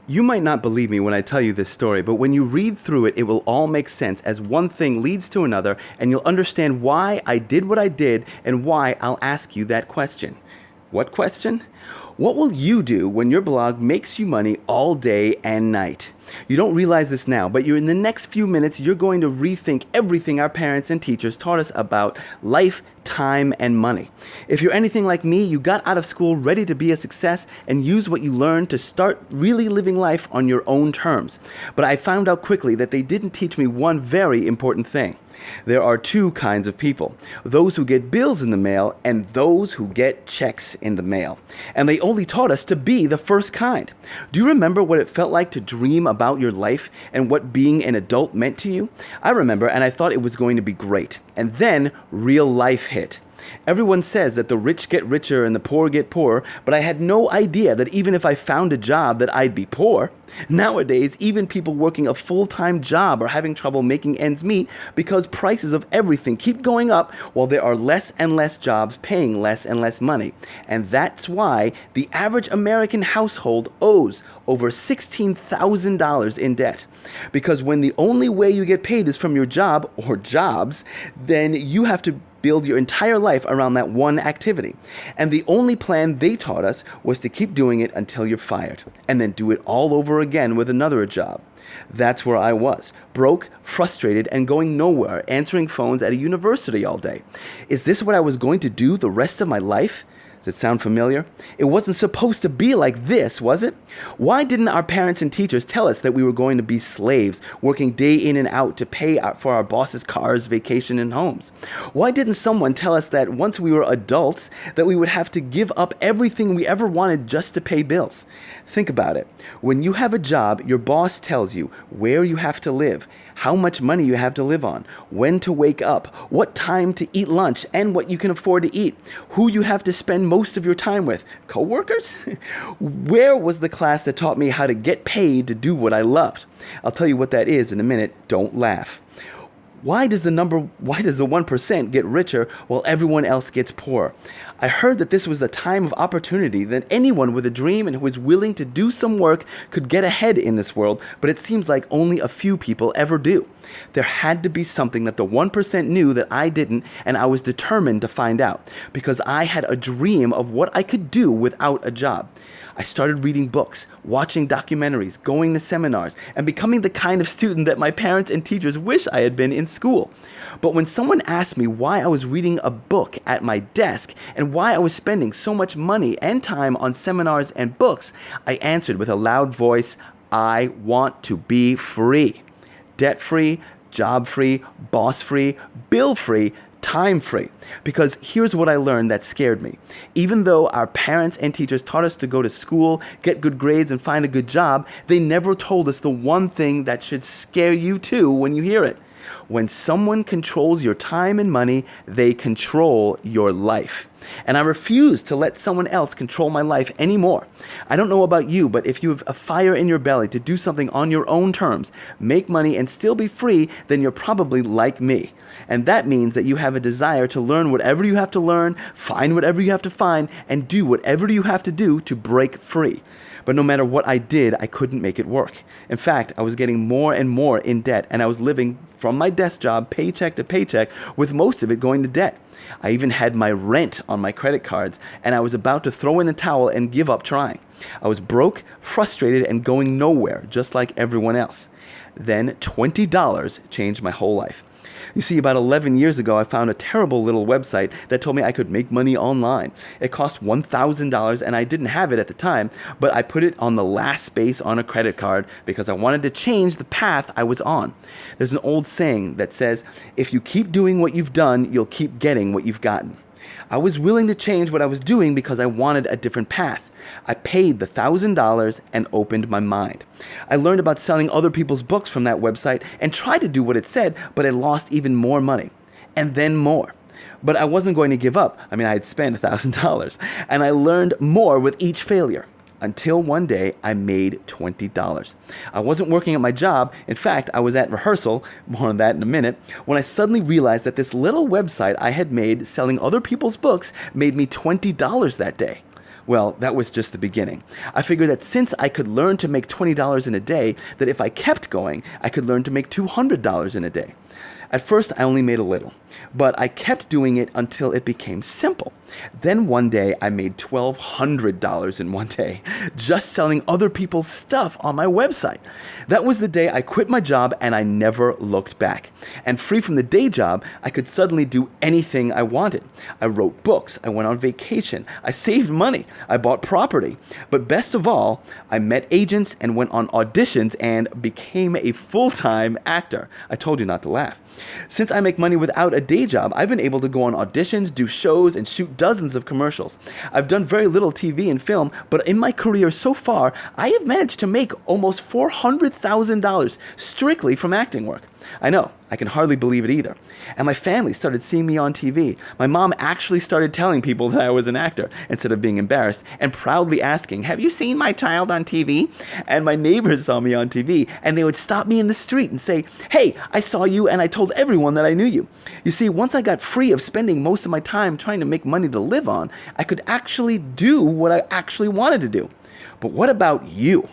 You might not believe me when I tell you this story, but when you read through it, it will all make sense as one thing leads to another, and you'll understand why I did what I did and why I'll ask you that question. What question? What will you do when your blog makes you money all day and night? You don't realize this now, but in the next few minutes, you're going to rethink everything our parents and teachers taught us about life, time, and money. If you're anything like me, you got out of school ready to be a success and use what you learned to start really living life on your own terms. But I found out quickly that they didn't teach me one very important thing. There are two kinds of people: those who get bills in the mail and those who get checks in the mail. And they only taught us to be the first kind. Do you remember what it felt like to dream about your life and what being an adult meant to you? I remember, and I thought it was going to be great. And then real life hit. Everyone says that the rich get richer and the poor get poorer, but I had no idea that even if I found a job that I'd be poor. Nowadays, even people working a full-time job are having trouble making ends meet because prices of everything keep going up while there are less and less jobs paying less and less money. And that's why the average American household owes over $16,000 in debt. Because when the only way you get paid is from your job or jobs, then you have to build your entire life around that one activity. And the only plan they taught us was to keep doing it until you're fired, and then do it all over again with another job. That's where I was, broke, frustrated, and going nowhere, answering phones at a university all day. Is this what I was going to do the rest of my life? Does it sound familiar? It wasn't supposed to be like this, was it? Why didn't our parents and teachers tell us that we were going to be slaves, working day in and out to pay for our bosses' cars, vacation, and homes? Why didn't someone tell us that once we were adults, that we would have to give up everything we ever wanted just to pay bills? Think about it. When you have a job, your boss tells you where you have to live, how much money you have to live on, when to wake up, what time to eat lunch, and what you can afford to eat, who you have to spend most of your time with, coworkers? Where was the class that taught me how to get paid to do what I loved? I'll tell you what that is in a minute. Don't laugh. Why does the 1% get richer while everyone else gets poorer? I heard that this was the time of opportunity, that anyone with a dream and who was willing to do some work could get ahead in this world, but it seems like only a few people ever do. There had to be something that the 1% knew that I didn't, and I was determined to find out, because I had a dream of what I could do without a job. I started reading books, watching documentaries, going to seminars, and becoming the kind of student that my parents and teachers wish I had been in school. But when someone asked me why I was reading a book at my desk and why I was spending so much money and time on seminars and books, I answered with a loud voice, I want to be free. Debt-free, job-free, boss-free, bill-free, time-free. Because here's what I learned that scared me. Even though our parents and teachers taught us to go to school, get good grades, and find a good job, they never told us the one thing that should scare you too when you hear it. When someone controls your time and money, they control your life. And I refuse to let someone else control my life anymore. I don't know about you, but if you have a fire in your belly to do something on your own terms, make money, and still be free, then you're probably like me. And that means that you have a desire to learn whatever you have to learn, find whatever you have to find, and do whatever you have to do to break free. But no matter what I did, I couldn't make it work. In fact, I was getting more and more in debt, and I was living from my desk job, paycheck to paycheck, with most of it going to debt. I even had my rent on my credit cards, and I was about to throw in the towel and give up trying. I was broke, frustrated, and going nowhere, just like everyone else. Then $20 changed my whole life. You see, about 11 years ago, I found a terrible little website that told me I could make money online. It cost $1,000, and I didn't have it at the time, but I put it on the last space on a credit card because I wanted to change the path I was on. There's an old saying that says, if you keep doing what you've done, you'll keep getting what you've gotten. I was willing to change what I was doing because I wanted a different path. I paid the $1,000 and opened my mind. I learned about selling other people's books from that website and tried to do what it said, but I lost even more money. And then more. But I wasn't going to give up. I had spent $1,000. And I learned more with each failure. Until one day, I made $20. I wasn't working at my job. In fact, I was at rehearsal, more on that in a minute, when I suddenly realized that this little website I had made selling other people's books made me $20 that day. Well, that was just the beginning. I figured that since I could learn to make $20 in a day, that if I kept going, I could learn to make $200 in a day. At first, I only made a little, but I kept doing it until it became simple. Then one day, I made $1,200 in one day, just selling other people's stuff on my website. That was the day I quit my job and I never looked back. And free from the day job, I could suddenly do anything I wanted. I wrote books, I went on vacation, I saved money, I bought property. But best of all, I met agents and went on auditions and became a full-time actor. I told you not to laugh. Since I make money without a day job, I've been able to go on auditions, do shows, and shoot dozens of commercials. I've done very little TV and film, but in my career so far, I have managed to make almost $400,000 strictly from acting work. I know, I can hardly believe it either. And my family started seeing me on TV. My mom actually started telling people that I was an actor instead of being embarrassed and proudly asking, "Have you seen my child on TV?" And my neighbors saw me on TV and they would stop me in the street and say, "Hey, I saw you and I told everyone that I knew you." You see, once I got free of spending most of my time trying to make money to live on, I could actually do what I actually wanted to do. But what about you?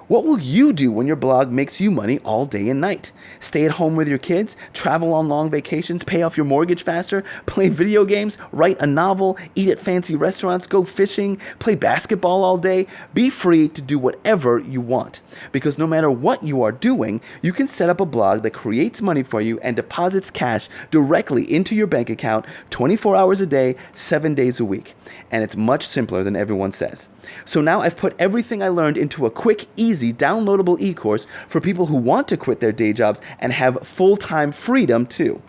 What will you do when your blog makes you money all day and night? Stay at home with your kids, travel on long vacations, pay off your mortgage faster, play video games, write a novel, eat at fancy restaurants, go fishing, play basketball all day? Be free to do whatever you want. Because no matter what you are doing, you can set up a blog that creates money for you and deposits cash directly into your bank account 24 hours a day, 7 days a week. And it's much simpler than everyone says. So now I've put everything I learned into a quick, easy, downloadable e-course for people who want to quit their day jobs and have full-time freedom too.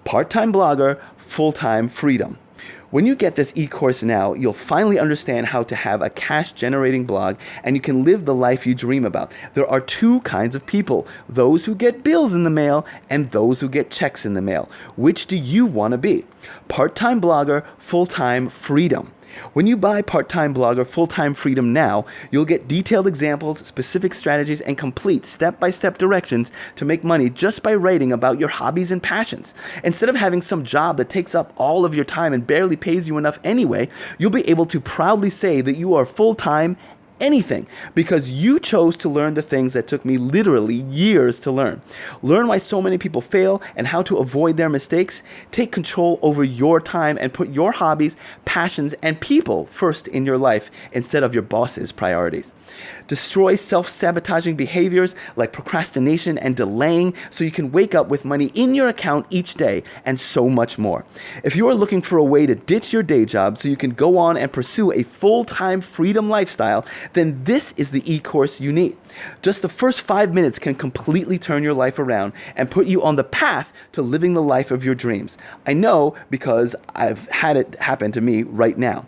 Part-time blogger, full-time freedom. When you get this e-course now, you'll finally understand how to have a cash-generating blog and you can live the life you dream about. There are two kinds of people, those who get bills in the mail and those who get checks in the mail. Which do you want to be? Part-time blogger, full-time freedom. When you buy Part-Time Blogger Full-Time Freedom now, you'll get detailed examples, specific strategies, and complete step-by-step directions to make money just by writing about your hobbies and passions. Instead of having some job that takes up all of your time and barely pays you enough anyway, you'll be able to proudly say that you are full-time anything because you chose to learn the things that took me literally years to learn. Learn why so many people fail and how to avoid their mistakes. Take control over your time and put your hobbies, passions, and people first in your life instead of your boss's priorities. Destroy self-sabotaging behaviors like procrastination and delaying so you can wake up with money in your account each day and so much more. If you are looking for a way to ditch your day job so you can go on and pursue a full-time freedom lifestyle, then this is the e-course you need. Just the first 5 minutes can completely turn your life around and put you on the path to living the life of your dreams. I know because I've had it happen to me right now.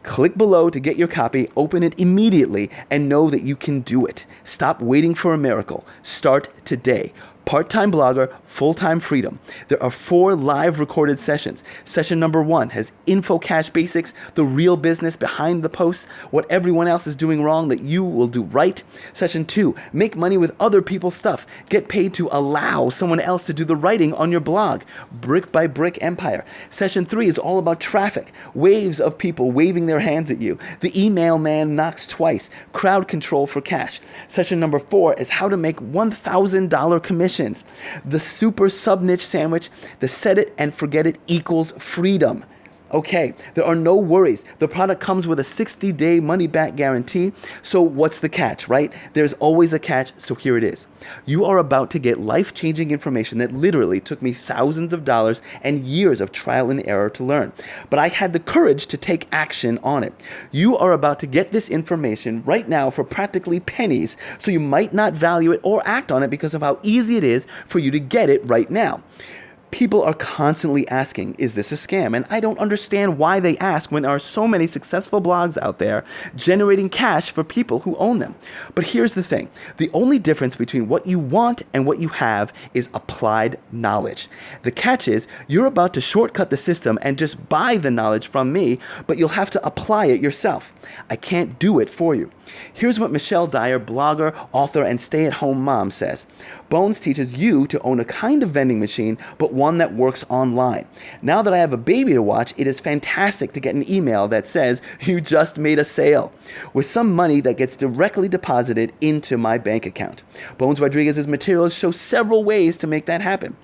Click below to get your copy, open it immediately, and know that you can do it. Stop waiting for a miracle. Start today. Part-time blogger, full-time freedom. There are 4 live recorded sessions. Session number 1 has info cash basics, the real business behind the posts, what everyone else is doing wrong that you will do right. Session 2, make money with other people's stuff. Get paid to allow someone else to do the writing on your blog. Brick by brick empire. Session 3 is all about traffic, waves of people waving their hands at you. The email man knocks twice. Crowd control for cash. Session number 4 is how to make $1,000 commissions. The super sub-niche sandwich, the set it and forget it equals freedom. Okay, there are no worries. The product comes with a 60-day money-back guarantee. So what's the catch, right? There's always a catch, so here it is. You are about to get life-changing information that literally took me thousands of dollars and years of trial and error to learn. But I had the courage to take action on it. You are about to get this information right now for practically pennies, so you might not value it or act on it because of how easy it is for you to get it right now. People are constantly asking, is this a scam? And I don't understand why they ask when there are so many successful blogs out there generating cash for people who own them. But here's the thing. The only difference between what you want and what you have is applied knowledge. The catch is you're about to shortcut the system and just buy the knowledge from me, but you'll have to apply it yourself. I can't do it for you. Here's what Michelle Dyer, blogger, author, and stay-at-home mom says. Bones teaches you to own a kind of vending machine, but one that works online. Now that I have a baby to watch, it is fantastic to get an email that says, you just made a sale, with some money that gets directly deposited into my bank account. Bones Rodriguez's materials show several ways to make that happen.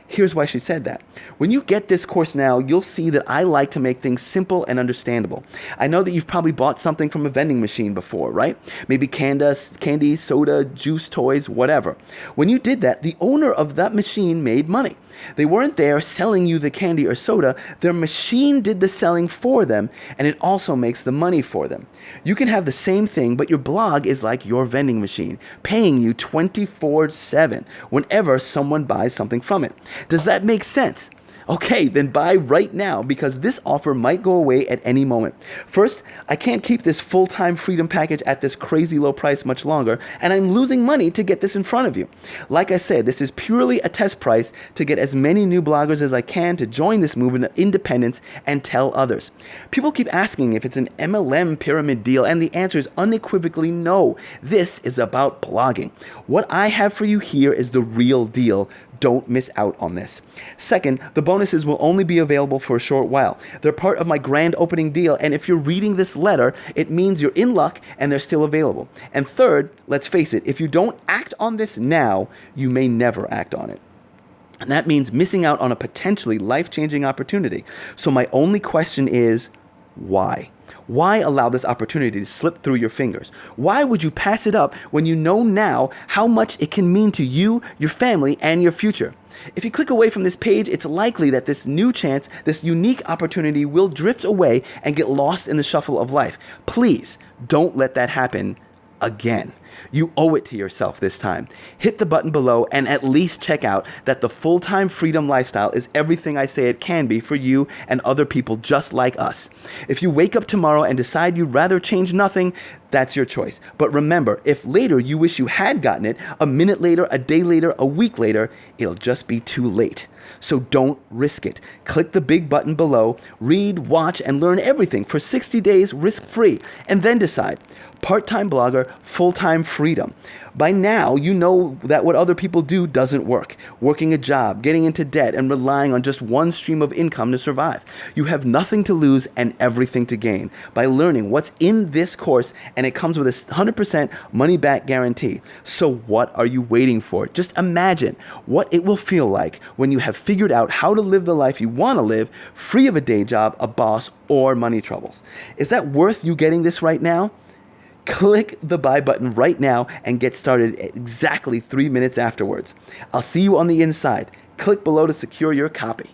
Here's why she said that. When you get this course now, you'll see that I like to make things simple and understandable. I know that you've probably bought something from a vending machine before, right? Maybe candy, soda, juice, toys, whatever. When you did that, the owner of that machine made money. They weren't there selling you the candy or soda. Their machine did the selling for them, and it also makes the money for them. You can have the same thing, but your blog is like your vending machine, paying you 24/7 whenever someone buys something from it. Does that make sense? Okay, then buy right now, because this offer might go away at any moment. First, I can't keep this full-time freedom package at this crazy low price much longer, and I'm losing money to get this in front of you. Like I said, this is purely a test price to get as many new bloggers as I can to join this movement of independence and tell others. People keep asking if it's an MLM pyramid deal, and the answer is unequivocally no. This is about blogging. What I have for you here is the real deal. Don't miss out on this. Second, the bonuses will only be available for a short while. They're part of my grand opening deal, and if you're reading this letter, it means you're in luck and they're still available. And third, let's face it, if you don't act on this now, you may never act on it. And that means missing out on a potentially life-changing opportunity. So my only question is, why? Why allow this opportunity to slip through your fingers? Why would you pass it up when you know now how much it can mean to you, your family, and your future? If you click away from this page, it's likely that this new chance, this unique opportunity will drift away and get lost in the shuffle of life. Please don't let that happen again. You owe it to yourself this time. Hit the button below and at least check out that the full-time freedom lifestyle is everything I say it can be for you and other people just like us. If you wake up tomorrow and decide you'd rather change nothing, that's your choice. But remember, if later you wish you had gotten it, a minute later, a day later, a week later, it'll just be too late. So don't risk it. Click the big button below, read, watch, and learn everything for 60 days risk-free, and then decide. Part-time blogger, full-time freedom. By now, you know that what other people do doesn't work. Working a job, getting into debt, and relying on just one stream of income to survive. You have nothing to lose and everything to gain by learning what's in this course, and it comes with a 100% money-back guarantee. So what are you waiting for? Just imagine what it will feel like when you have figured out how to live the life you want to live, free of a day job, a boss, or money troubles. Is that worth you getting this right now? Click the buy button right now and get started exactly 3 minutes afterwards. I'll see you on the inside. Click below to secure your copy.